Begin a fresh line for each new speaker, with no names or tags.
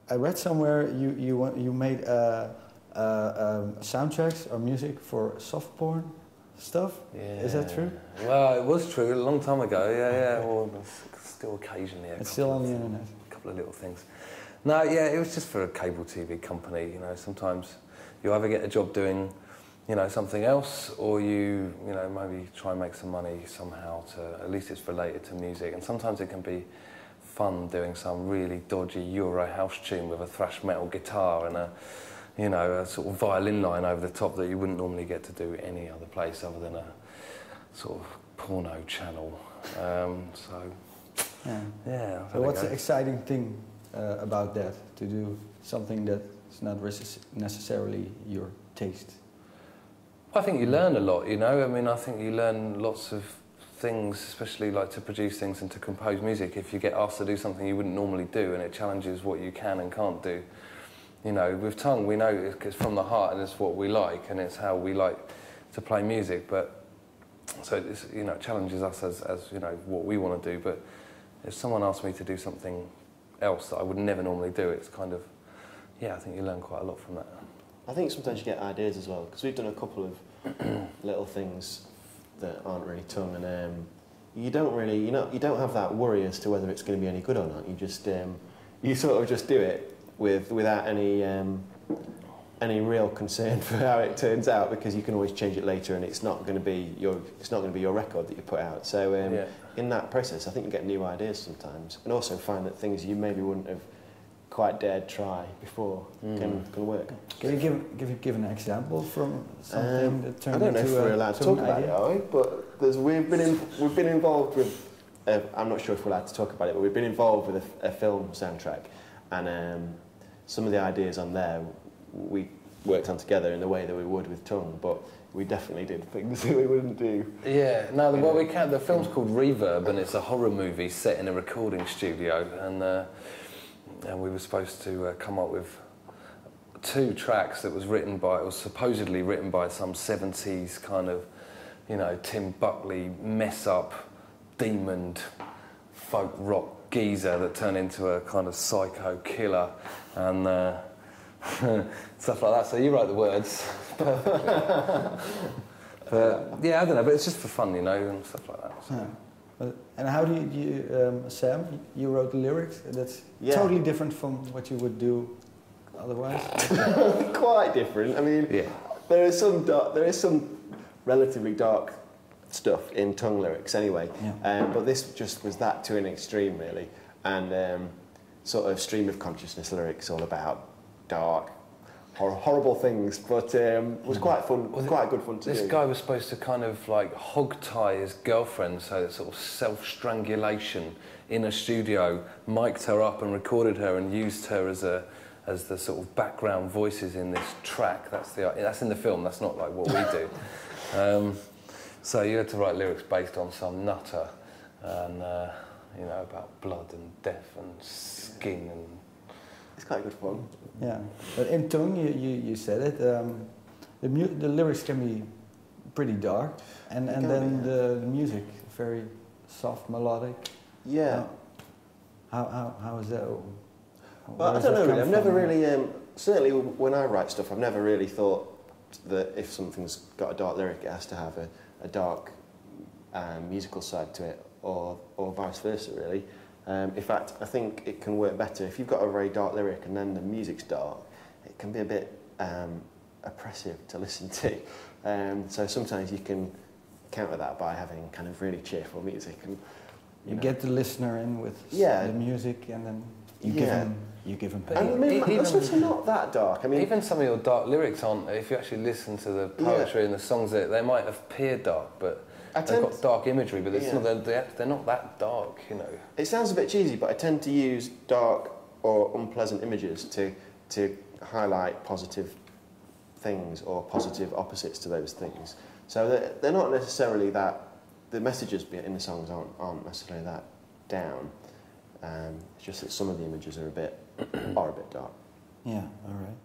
I read somewhere you made soundtracks or music for soft porn stuff. Yeah. Is that true?
Well, it was true a long time ago. Yeah. Well, still occasionally.
It's still on the internet.
A couple of little things. No, yeah, it was just for a cable TV company. You know, sometimes you either get a job doing, you know, something else, or you know, maybe try and make some money somehow. At least it's related to music, and sometimes it can be fun doing some really dodgy Euro house tune with a thrash metal guitar and a sort of violin line over the top that you wouldn't normally get to do any other place other than a sort of porno channel. Yeah.
So what's the exciting thing about that, to do something that's not necessarily your taste?
I think you learn a lot, you know. I mean, I think you learn lots of things, especially like to produce things and to compose music. If you get asked to do something you wouldn't normally do, and it challenges what you can and can't do. You know, with Tunng, we know it's from the heart and it's what we like, and it's how we like to play music. But so it's, you know, it challenges us as you know, what we want to do. But if someone asked me to do something else that I would never normally do, it's kind of, yeah, I think you learn quite a lot from that.
I think sometimes you get ideas as well, because we've done a couple of little things that aren't really Tunng, and you don't really, you don't have that worry as to whether it's going to be any good or not. You just, you sort of just do it without any real concern for how it turns out, because you can always change it later, and it's not going to be your record that you put out. So in that process, I think you get new ideas sometimes, and also find that things you maybe wouldn't have quite dared try before can work.
Can you give an example from something that turned into a...
I don't know if we're allowed to talk about it, are we? But we've been involved with... I'm not sure if we're allowed to talk about it, but we've been involved with a film soundtrack, and some of the ideas on there we worked on together in the way that we would with Tunng, but we definitely did things that we wouldn't do.
Yeah, no, the film's called Reverb, and it's a horror movie set in a recording studio, and we were supposed to come up with 2 tracks that was supposedly written by some 70s kind of, you know, Tim Buckley mess-up, demoned folk rock geezer that turned into a kind of psycho killer, and stuff like that. So you write the words. But yeah, I don't know, but it's just for fun, you know, and stuff like that. So.
Yeah. And how do you Sam, you wrote the lyrics? That's totally different from what you would do otherwise?
Quite different. I mean, there is some relatively dark stuff in Tunng lyrics anyway, but this just was that to an extreme, really, and sort of stream of consciousness lyrics all about dark, horrible things, but was quite fun, quite good fun to do.
This guy was supposed to kind of like hog tie his girlfriend, so that sort of self-strangulation in a studio, mic'd her up and recorded her and used her as the sort of background voices in this track. That's in the film, that's not like what we do. So you had to write lyrics based on some nutter, and you know, about blood and death and skin, and
it's quite good fun.
Yeah, but in Tunng, you said it. The lyrics can be pretty dark, and then the music very soft, melodic.
Yeah.
How is that?
Well, I don't know really. I've never really, certainly when I write stuff, I've never really thought that if something's got a dark lyric, it has to have a dark musical side to it, or vice versa, really. In fact, I think it can work better if you've got a very dark lyric and then the music's dark. It can be a bit oppressive to listen to. So sometimes you can counter that by having kind of really cheerful music, and
you get the listener in with the music, and then you give them pain.
I mean, it's not that dark. I mean,
even some of your dark lyrics aren't. If you actually listen to the poetry and the songs, they might appear dark, but they've got dark imagery. But they're not that dark, you know.
It sounds a bit cheesy, but I tend to use dark or unpleasant images to highlight positive things or positive opposites to those things. So they're not necessarily that. The messages in the songs aren't necessarily that down. It's just that some of the images are a bit dark.
Yeah, all right.